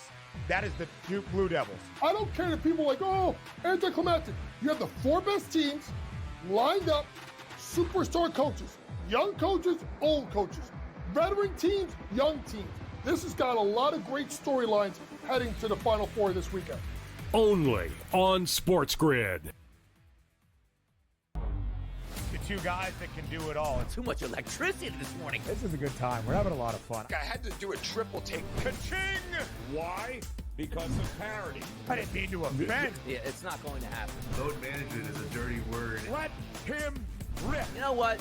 That is the Duke Blue Devils. I don't care that people are like, oh, anticlimactic. You have the 4 best teams lined up, superstar coaches, young coaches, old coaches, veteran teams, young teams. This has got a lot of great storylines heading to the Final Four this weekend. Only on SportsGrid. The two guys that can do it all. Too much electricity this morning. This is a good time. We're having a lot of fun. I had to do a triple take. Ka-ching! Why? Because of parity. I didn't mean to offend. Yeah, it's not going to happen. Load management is a dirty word. Let him rip. You know what?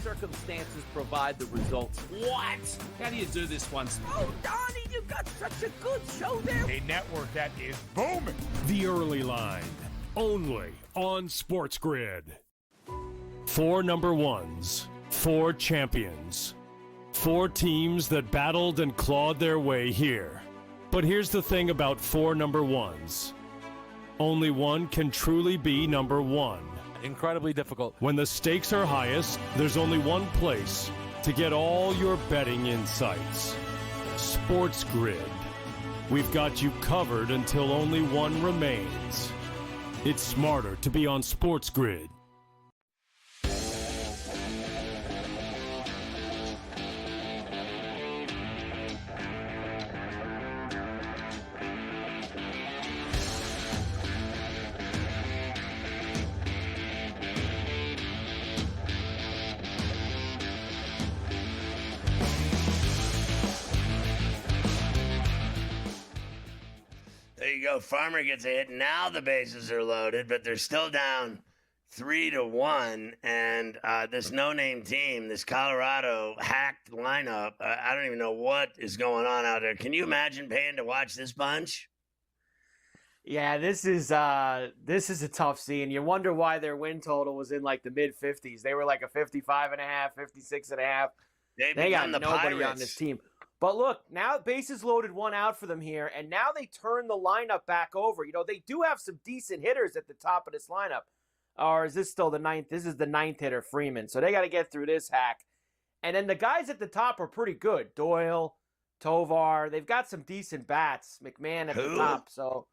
Circumstances provide the results. What? How do you do this one? Oh, Donnie, you got such a good show there. A network that is booming. The early line. Only on SportsGrid. 4 number ones. 4 champions. 4 teams that battled and clawed their way here. But here's the thing about 4 number ones. Only one can truly be number one. Incredibly difficult. When the stakes are highest, there's only one place to get all your betting insights. SportsGrid. We've got you covered until only one remains. It's smarter to be on SportsGrid. There you go. Farmer gets a hit. Now the bases are loaded, but they're still down 3-1. And this no-name team, this Colorado hacked lineup, I don't even know what is going on out there. Can you imagine paying to watch this bunch? Yeah, this is a tough scene. You wonder why their win total was in like the mid-50s. They were like a 55.5, 56.5. They got nobody Pirates on this team. But look, now bases loaded, 1 out for them here, and now they turn the lineup back over. You know, they do have some decent hitters at the top of this lineup. Or is this still the 9th? This is the 9th hitter, Freeman. So they got to get through this hack. And then the guys at the top are pretty good. Doyle, Tovar. They've got some decent bats. McMahon at the top. So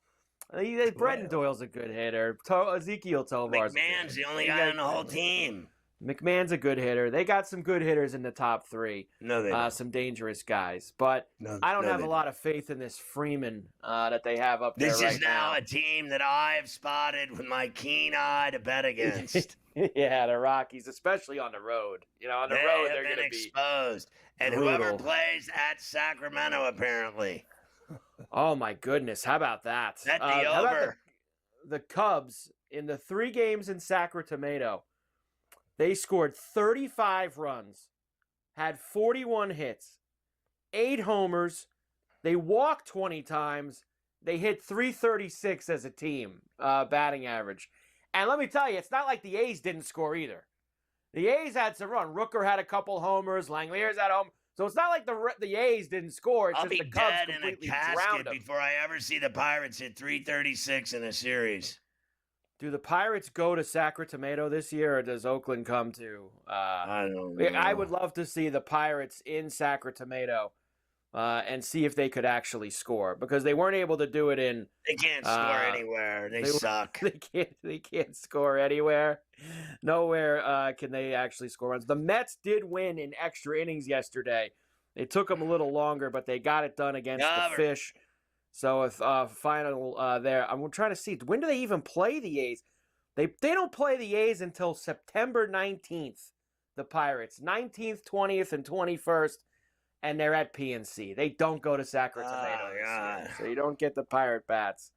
Brenton Doyle's a good hitter. Ezekiel Tovar's McMahon's the only guy on the whole team. McMahon's a good hitter. They got some good hitters in the top 3. No, they don't. Some dangerous guys. But I don't have a lot of faith in this Freeman that they have up there right now. This is now a team that I've spotted with my keen eye to bet against. Yeah, the Rockies, especially on the road. You know, on the road, they're going to be exposed. And brutal. whoever plays at Sacramento, apparently. Oh, my goodness. How about that? That's the how about over. the Cubs, in the 3 games in Sacramento, they scored 35 runs, had 41 hits, 8 homers. They walked 20 times. They hit .336 as a team, batting average. And let me tell you, it's not like the A's didn't score either. The A's had some run. Rooker had a couple homers. Langlear's had a home. So it's not like the A's didn't score. It's I'll just be the Cubs dead in a completely drowned casket them. before I ever see the Pirates hit .336 in a series. Do the Pirates go to Sacramento this year, or does Oakland come to? I don't know. I would love to see the Pirates in Sacramento and see if they could actually score, because they weren't able to do it in. They can't score anywhere. They suck. They can't score anywhere. Nowhere can they actually score runs. The Mets did win in extra innings yesterday. It took them a little longer, but they got it done against the Fish. So if final there, I'm trying to see, when do they even play the A's? They don't play the A's until September 19th. The Pirates 19th, 20th, and 21st, and they're at PNC. They don't go to Sacramento, so you don't get the Pirate bats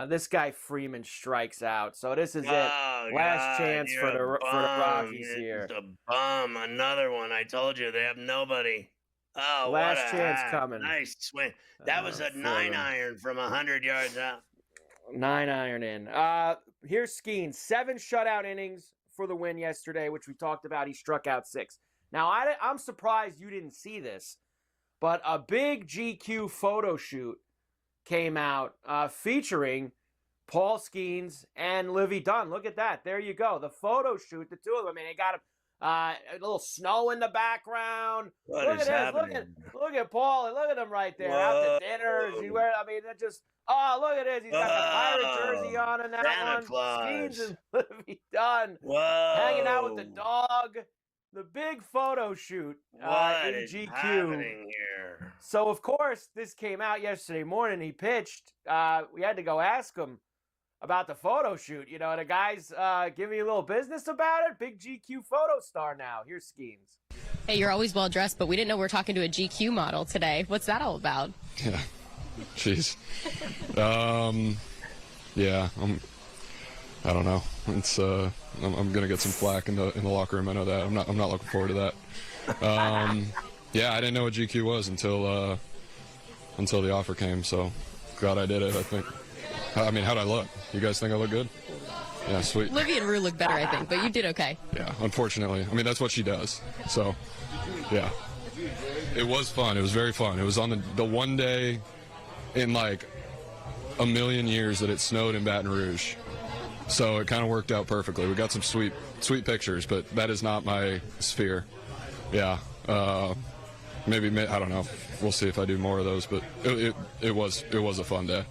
This guy Freeman strikes out, so this is it. Last God, chance for the Rockies here. It's a bum. Another one. I told you they have nobody. Oh, last what a chance hat. coming. Nice swing. That was a 9-iron from 100 yards out. 9-iron in. Here's Skeens. 7 shutout innings for the win yesterday, which we talked about. He struck out 6. Now, I'm surprised you didn't see this, but a big GQ photo shoot came out featuring Paul Skeens and Livy Dunn. Look at that. There you go. The photo shoot, the two of them. I mean, they got a little snow in the background. Look at this. Look at Paul. And look at him right there. Out to dinner. Look at this. He's got the Pirate jersey on in that Santa one. Claus. Skeens and Livy Dunn. Whoa. Hanging out with the dog. The big photo shoot What in is GQ. happening here? So, of course, this came out yesterday morning. He pitched. We had to go ask him about the photo shoot. You know, the guy's giving me a little business about it. Big GQ photo star now. Here's Skeens. Hey, you're always well dressed, but we didn't know we were talking to a GQ model today. What's that all about? Yeah. Jeez. Yeah. I don't know. It's I'm gonna get some flack in the locker room. I know that. I'm not looking forward to that. Yeah, I didn't know what GQ was until the offer came. So glad I did it. I think. I mean, how'd I look? You guys think I look good? Yeah, sweet. Livy and Rue look better, I think, but you did okay. Yeah, unfortunately. I mean, that's what she does. So, yeah. It was fun. It was very fun. It was on the one day in like a million years that it snowed in Baton Rouge. So it kind of worked out perfectly. We got some sweet pictures, but that is not my sphere. Yeah. Maybe, I don't know. We'll see if I do more of those, but it was a fun day.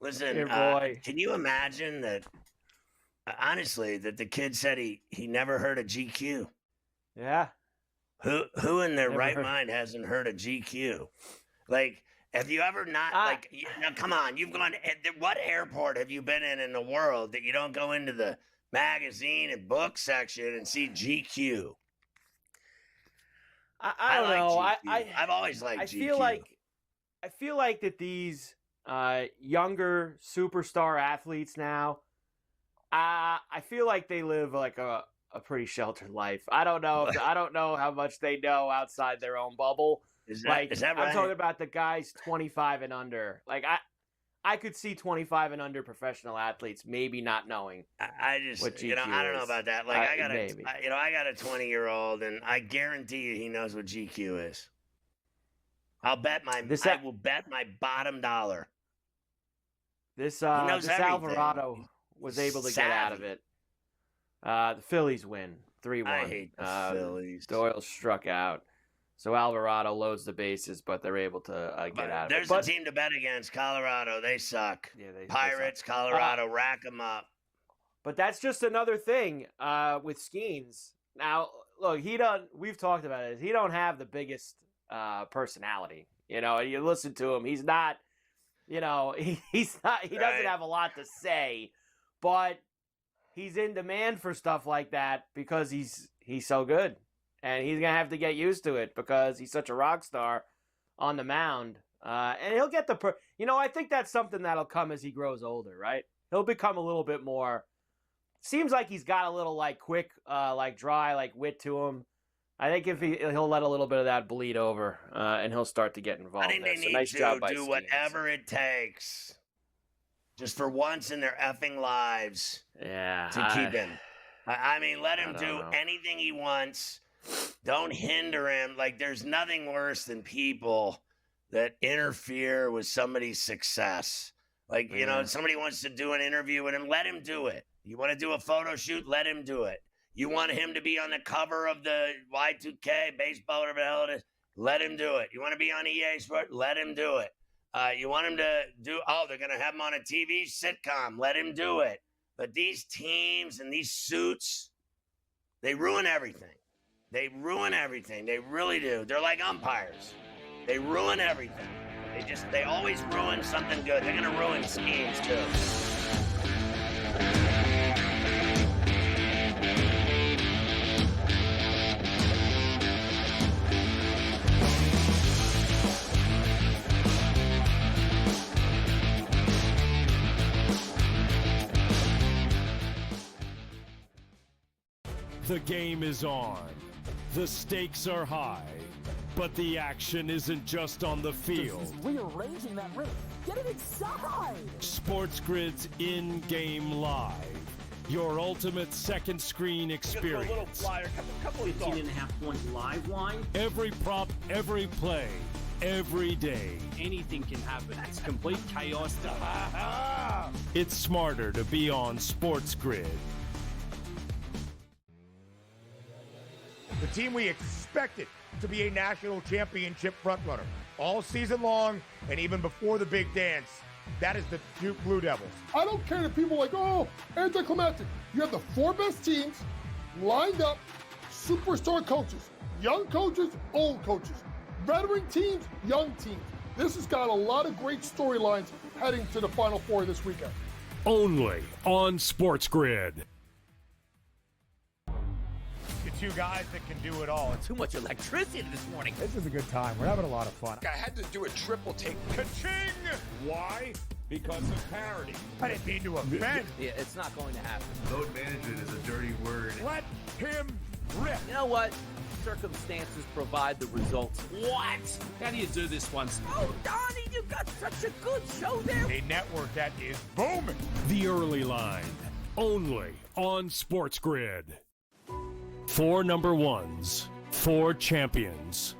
Listen, can you imagine that, honestly, that the kid said he never heard of GQ? Yeah. Who in their right mind hasn't heard of GQ? Like, have you ever not, now come on, you've gone, what airport have you been in the world that you don't go into the magazine and book section and see GQ? I don't know. I've always liked GQ. I feel like that these younger superstar athletes now, I feel like they live like a pretty sheltered life. I don't know how much they know outside their own bubble. Is that right? I'm talking about the guys 25 and under. Like I could see 25 and under professional athletes maybe not knowing. I just, what GQ I don't know about that. Like I got a 20-year-old, and I guarantee you he knows what GQ is. I will bet my bottom dollar. This Alvarado was able to get out of it. The Phillies win 3-1. I hate the Phillies. Doyle struck out. So Alvarado loads the bases, but they're able to get out of it. There's a team to bet against. Colorado, they suck. Yeah, Pirates, they suck. Colorado, rack them up. But that's just another thing with Skeens. Now, look, we've talked about it. He don't have the biggest personality. You know, you listen to him. He's not, he doesn't have a lot to say, but he's in demand for stuff like that because he's so good. And he's going to have to get used to it because he's such a rock star on the mound. And he'll get I think that's something that'll come as he grows older, right? He'll become a little bit more, seems like he's got a little quick, dry, wit to him. I think if he'll let a little bit of that bleed over, and he'll start to get involved. I think they need to do whatever it takes, just for once in their effing lives. Yeah, to keep him. I mean, let him do anything he wants. Don't hinder him. Like, there's nothing worse than people that interfere with somebody's success. Like, somebody wants to do an interview with him, let him do it. You want to do a photo shoot, let him do it. You want him to be on the cover of the Y2K baseball, whatever the hell it is, let him do it. You want to be on EA Sport, let him do it. You want him to they're going to have him on a TV sitcom, let him do it. But these teams and these suits, they ruin everything. They ruin everything. They really do. They're like umpires. They ruin everything. They always ruin something good. They're going to ruin schemes too. The game is on. The stakes are high. But the action isn't just on the field. He's rearranging that ring. Get it inside! SportsGrid's in-game live. Your ultimate second screen experience. A little flyer, couple of 15.5-point live line. Every prop, every play, every day. Anything can happen. That's complete chaos. It's smarter to be on SportsGrid. The team we expected to be a national championship frontrunner all season long and even before the big dance. That is the Duke Blue Devils. I don't care that people are like, oh, anticlimactic. You have the 4 best teams lined up, superstar coaches, young coaches, old coaches, veteran teams, young teams. This has got a lot of great storylines heading to the Final Four this weekend. Only on SportsGrid. The two guys that can do it all. Too much electricity this morning. This is a good time. We're having a lot of fun. I had to do a triple take. Ka-ching! Why? Because of parity. I didn't mean to offend. Yeah, it's not going to happen. Load management is a dirty word. Let him rip. You know what? Circumstances provide the results. What? How do you do this one? Oh, Donnie, you got such a good show there. A network that is booming. The early line. Only on SportsGrid. 4 number ones, 4 champions,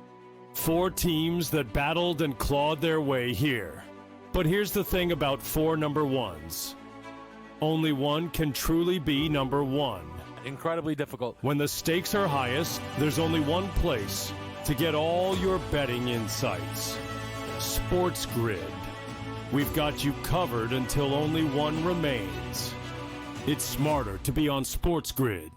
4 teams that battled and clawed their way here. But here's the thing about 4 number ones. Only one can truly be number one. Incredibly difficult. When the stakes are highest, there's only one place to get all your betting insights. SportsGrid. We've got you covered until only one remains. It's smarter to be on SportsGrid.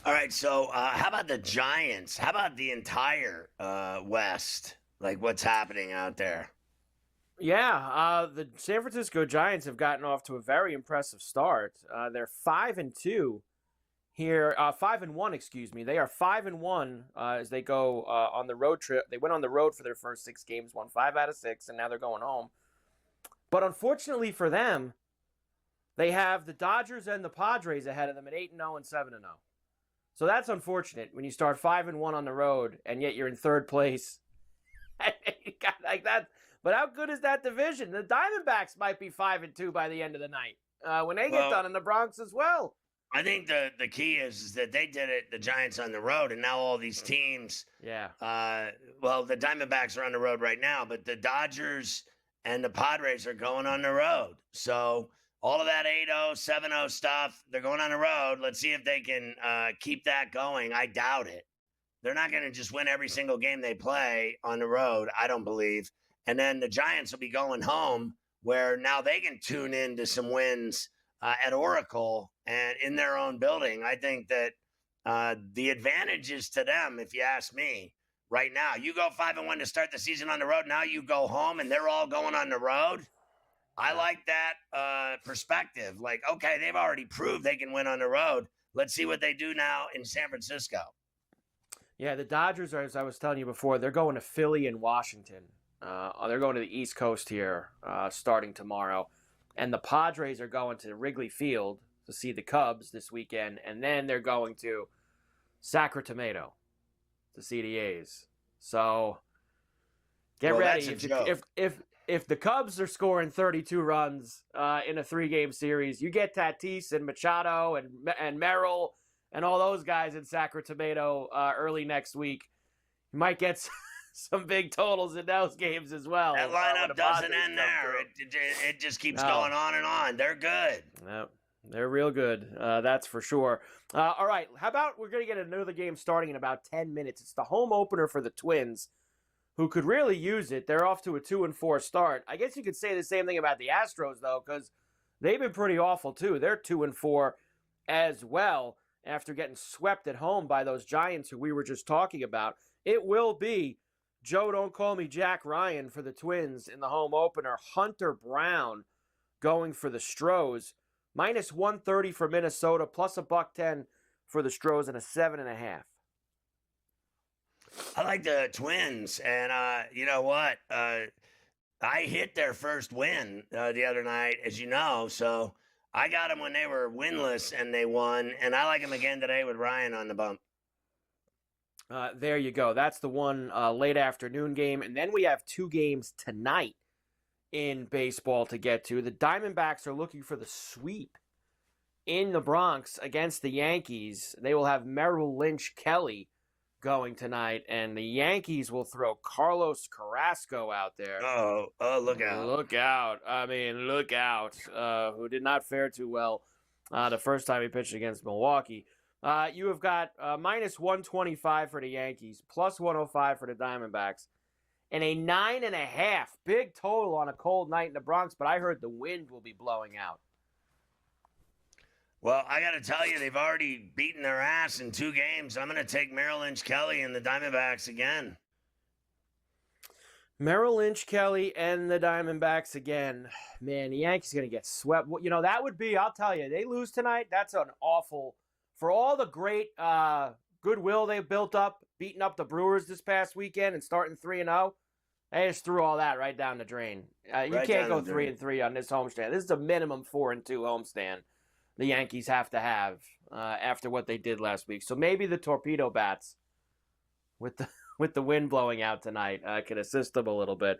All right, so how about the Giants? How about the entire West? Like, what's happening out there? Yeah, the San Francisco Giants have gotten off to a very impressive start. They're 5-2 here, 5-1, excuse me. They are 5-1 as they go on the road trip. They went on the road for their first 6 games, won 5 out of 6, and now they're going home. But unfortunately for them, they have the Dodgers and the Padres ahead of them at 8-0 and 7-0. So that's unfortunate when you start 5-1 on the road and yet you're in third place. Like that. But how good is that division? The Diamondbacks might be 5-2 by the end of the night when they get done in the Bronx as well. I think the key is that they did it, the Giants on the road, and now all these teams. Yeah. Well, the Diamondbacks are on the road right now, but the Dodgers and the Padres are going on the road. So all of that 8-0, 7-0 stuff, they're going on the road. Let's see if they can keep that going. I doubt it. They're not going to just win every single game they play on the road, I don't believe. And then the Giants will be going home where now they can tune in to some wins at Oracle and in their own building. I think that the advantage is to them, if you ask me, right now. You go 5-1 to start the season on the road. Now you go home and they're all going on the road. I like that perspective. Like, okay, they've already proved they can win on the road. Let's see what they do now in San Francisco. Yeah, the Dodgers are, as I was telling you before, they're going to Philly and Washington. They're going to the East Coast here starting tomorrow. And the Padres are going to Wrigley Field to see the Cubs this weekend. And then they're going to Sacramento to see the A's. So get ready. If the Cubs are scoring 32 runs in a 3-game series, you get Tatis and Machado and Merrill and all those guys in Sacramento early next week. You might get some big totals in those games as well. That lineup doesn't end there. It just keeps going on and on. They're good. Yep. They're real good. That's for sure. All right. How about we're going to get another game starting in about 10 minutes. It's the home opener for the Twins, who could really use it. They're off to a 2-4 start. I guess you could say the same thing about the Astros, though, because they've been pretty awful, too. They're 2-4 as well after getting swept at home by those Giants who we were just talking about. It will be Joe, don't call me Jack Ryan for the Twins in the home opener. Hunter Brown going for the Stros. Minus 130 for Minnesota, plus $1.10 for the Stros and a 7.5. I like the Twins, and you know what? I hit their first win the other night, as you know, so I got them when they were winless and they won, and I like them again today with Ryan on the bump. There you go. That's the one late afternoon game, and then we have 2 games tonight in baseball to get to. The Diamondbacks are looking for the sweep in the Bronx against the Yankees. They will have Merrill Lynch Kelly going tonight, and the Yankees will throw Carlos Carrasco out there. Oh, look out. Look out. I mean, look out. Who did not fare too well the first time he pitched against Milwaukee. You have got minus 125 for the Yankees, plus 105 for the Diamondbacks, and a 9.5. Big total on a cold night in the Bronx, but I heard the wind will be blowing out. Well, I got to tell you, they've already beaten their ass in 2 games. I'm going to take Merrill Lynch Kelly and the Diamondbacks again. Merrill Lynch Kelly and the Diamondbacks again. Man, the Yankees are going to get swept. You know, that would be, I'll tell you, they lose tonight, that's an awful, for all the great goodwill they built up, beating up the Brewers this past weekend and starting 3-0, they just threw all that right down the drain. You can't go 3-3 on this homestand. This is a minimum 4-2 homestand the Yankees have to have after what they did last week. So maybe the torpedo bats with the wind blowing out tonight can assist them a little bit.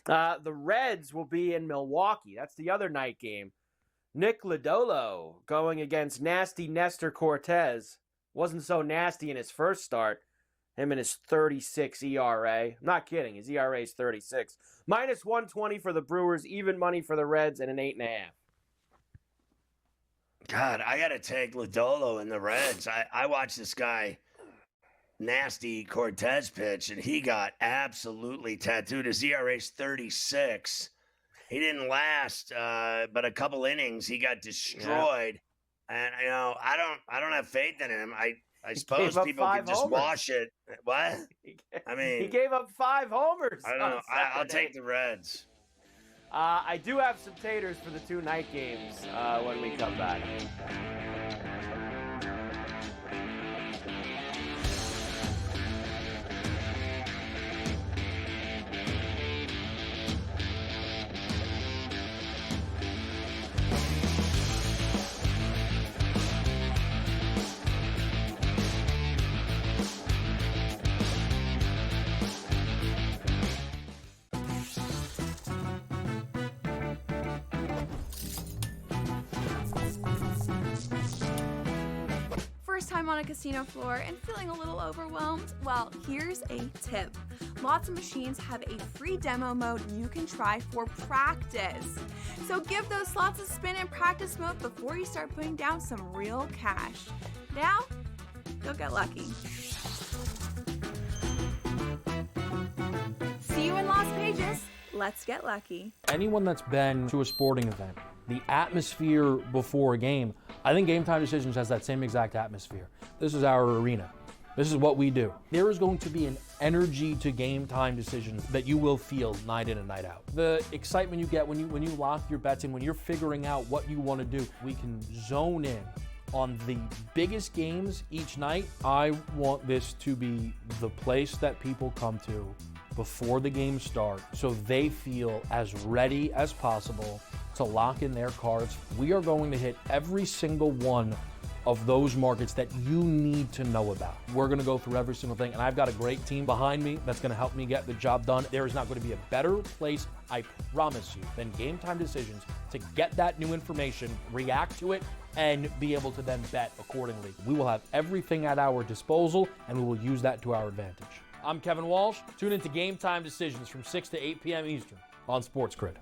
The Reds will be in Milwaukee. That's the other night game. Nick Lodolo going against nasty Nestor Cortez. Wasn't so nasty in his first start. Him and his 36 ERA. I'm not kidding. His ERA is 36. Minus 120 for the Brewers. Even money for the Reds and an 8.5. God, I got to take Lodolo and the Reds. I watched this guy, nasty Cortez, pitch, and he got absolutely tattooed. His ERA is 36. He didn't last, but a couple innings, he got destroyed. Yeah. And you know, I don't have faith in him. I suppose people can just wash it. What? I mean, he gave up 5 homers. I don't know. I'll take the Reds. I do have some taters for the 2 night games when we come back. First time on a casino floor and feeling a little overwhelmed? Well, here's a tip. Lots of machines have a free demo mode you can try for practice. So give those slots a spin in practice mode before you start putting down some real cash. Now, go get lucky. See you in Las Vegas. Let's get lucky. Anyone that's been to a sporting event, the atmosphere before a game, I think Game Time Decisions has that same exact atmosphere. This is our arena. This is what we do. There is going to be an energy to Game Time Decisions that you will feel night in and night out. The excitement you get when you lock your bets in, when you're figuring out what you want to do, we can zone in on the biggest games each night. I want this to be the place that people come to before the games start so they feel as ready as possible to lock in their cards. We are going to hit every single one of those markets that you need to know about. We're gonna go through every single thing, and I've got a great team behind me that's gonna help me get the job done. There is not gonna be a better place, I promise you, than Game Time Decisions to get that new information, react to it, and be able to then bet accordingly. We will have everything at our disposal, and we will use that to our advantage. I'm Kevin Walsh. Tune into Game Time Decisions from 6 to 8 p.m. Eastern on SportsGrid.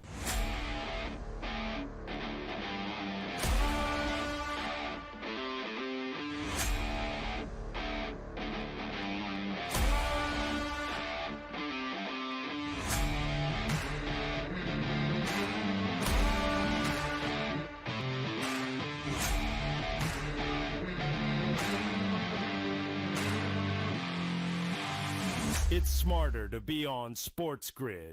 It's smarter to be on SportsGrid.